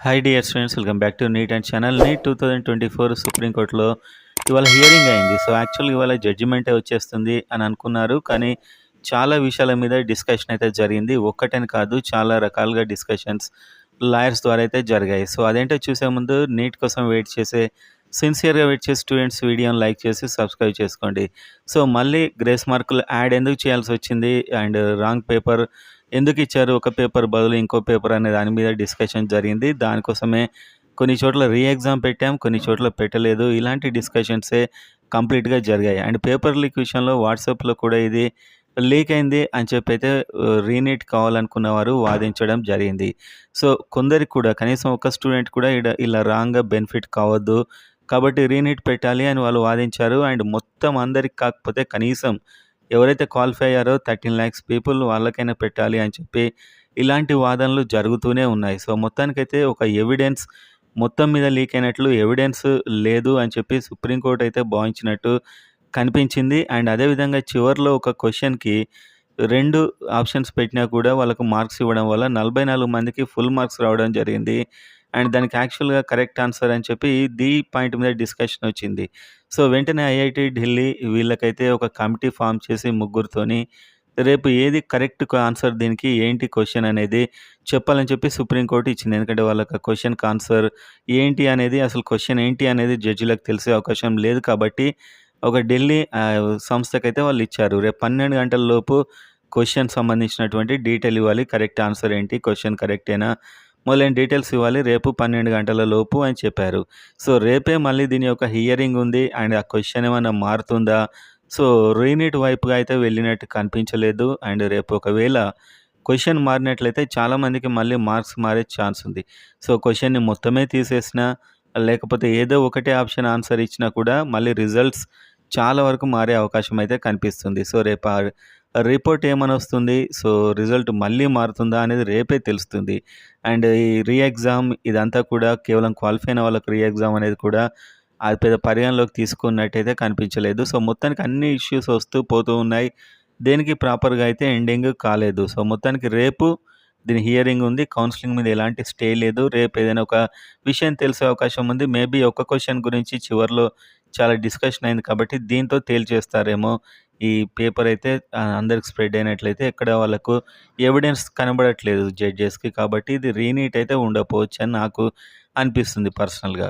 Hi dear students, welcome back to NEET and channel. NEET 2024 సుప్రీంకోర్టులో ఇవాళ hearing అయింది. So యాక్చువల్గా ఇవాళ జడ్జిమెంటే వచ్చేస్తుంది అని అనుకున్నారు, కానీ చాలా విషయాల మీద డిస్కషన్ అయితే జరిగింది. ఒక్కటని కాదు, చాలా రకాలుగా డిస్కషన్స్ లాయర్స్ ద్వారా అయితే జరిగాయి. సో అదేంటో చూసే ముందు నీట్ కోసం సిన్సియర్గా వెయిట్ చేసే స్టూడెంట్స్ వీడియోని లైక్ చేసి సబ్స్క్రైబ్ చేసుకోండి. సో మళ్ళీ గ్రేస్ మార్కులు యాడ్ ఎందుకు చేయాల్సి వచ్చింది అండ్ రాంగ్ పేపర్ ఎందుకు ఇచ్చారు, ఒక పేపర్ బదులు ఇంకో పేపర్ అనే దాని మీద డిస్కషన్ జరిగింది. దానికోసమే కొన్ని చోట్ల రీ ఎగ్జామ్ పెట్టాం, కొన్ని చోట్ల పెట్టలేదు. ఇలాంటి డిస్కషన్సే కంప్లీట్గా జరిగాయి. అండ్ పేపర్ లీక్ విషయంలో వాట్సాప్లో కూడా ఇది లీక్ అయింది అని చెప్పి అయితే రీనీట్ కావాలనుకున్న వారు వాదించడం జరిగింది. సో కొందరికి కూడా, కనీసం ఒక స్టూడెంట్ కూడా ఇలా రాంగ్గా బెనిఫిట్ కావద్దు కాబట్టి రీనీట్ పెట్టాలి అని వాళ్ళు వాదించారు. అండ్ మొత్తం అందరికి కాకపోతే కనీసం ఎవరైతే క్వాలిఫై అయ్యారో 13 lakhs పీపుల్ వాళ్ళకైనా పెట్టాలి అని చెప్పి ఇలాంటి వాదనలు జరుగుతూనే ఉన్నాయి. సో మొత్తానికైతే ఒక ఎవిడెన్స్ మొత్తం మీద లీక్ అయినట్లు ఎవిడెన్స్ లేదు అని చెప్పి సుప్రీంకోర్టు అయితే భావించినట్టు కనిపించింది. అండ్ అదేవిధంగా చివరిలో ఒక క్వశ్చన్కి 2 ఆప్షన్స్ పెట్టినా కూడా వాళ్ళకు మార్క్స్ ఇవ్వడం వల్ల 44 మందికి ఫుల్ మార్క్స్ రావడం జరిగింది. అండ్ దానికి యాక్చువల్గా కరెక్ట్ ఆన్సర్ అని చెప్పి పాయింట్ మీద డిస్కషన్ వచ్చింది. సో వెంటనే ఐఐటి ఢిల్లీ వీళ్ళకైతే ఒక కమిటీ ఫామ్ చేసి ముగ్గురితోని రేపు ఏది కరెక్ట్ ఆన్సర్, దీనికి ఏంటి క్వశ్చన్ అనేది చెప్పాలని చెప్పి సుప్రీంకోర్టు ఇచ్చింది. ఎందుకంటే వాళ్ళకి క్వశ్చన్కి ఆన్సర్ ఏంటి అనేది, అసలు క్వశ్చన్ ఏంటి అనేది జడ్జిలకు తెలిసే అవకాశం లేదు కాబట్టి ఒక ఢిల్లీ సంస్థకైతే వాళ్ళు ఇచ్చారు. రేపు 12 గంటల లోపు క్వశ్చన్ సంబంధించినటువంటి డీటెయిల్ ఇవ్వాలి. కరెక్ట్ ఆన్సర్ ఏంటి, క్వశ్చన్ కరెక్టేనా, మొదలైన డీటెయిల్స్ ఇవ్వాలి రేపు 12 గంటల లోపు అని చెప్పారు. సో రేపే మళ్ళీ దీని యొక్క హియరింగ్ ఉంది. అండ్ ఆ క్వశ్చన్ ఏమైనా మారుతుందా, సో రీనీట్ వైపుగా అయితే వెళ్ళినట్టు కనిపించలేదు. అండ్ రేపు ఒకవేళ క్వశ్చన్ మారినట్లయితే చాలామందికి మళ్ళీ మార్క్స్ మారే ఛాన్స్ ఉంది. సో క్వశ్చన్ని మొత్తమే తీసేసినా లేకపోతే ఏదో ఒకటే ఆప్షన్ ఆన్సర్ ఇచ్చినా కూడా మళ్ళీ రిజల్ట్స్ చాలా వరకు మారే అవకాశం అయితే కనిపిస్తుంది. సో రేపు రిపోర్ట్ ఏమని వస్తుంది, సో రిజల్ట్ మళ్ళీ మారుతుందా అనేది రేపే తెలుస్తుంది. అండ్ ఈ రీ ఎగ్జామ్ ఇదంతా కూడా కేవలం క్వాలిఫై అయిన వాళ్ళకి రీ ఎగ్జామ్ అనేది కూడా అది పెద్ద పరిగణలోకి తీసుకున్నట్టయితే కనిపించలేదు. సో మొత్తానికి అన్ని ఇష్యూస్ వస్తూ పోతూ ఉన్నాయి, దేనికి ప్రాపర్గా అయితే ఎండింగ్ కాలేదు. సో మొత్తానికి రేపు దీని హియరింగ్ ఉంది. కౌన్సిలింగ్ మీద ఎలాంటి స్టే లేదు. రేపు ఏదైనా ఒక విషయం తెలిసే అవకాశం ఉంది. మేబీ ఒక క్వశ్చన్ గురించి చివరిలో చాలా డిస్కషన్ అయింది కాబట్టి దీంతో తేల్చేస్తారేమో. ఈ పేపర్ అయితే అందరికి స్ప్రెడ్ అయినట్లయితే ఎక్కడ వాళ్ళకు ఎవిడెన్స్ కనబడట్లేదు జడ్జెస్కి, కాబట్టి ఇది రీనీట్ అయితే ఉండకపోవచ్చు అని నాకు అనిపిస్తుంది పర్సనల్గా.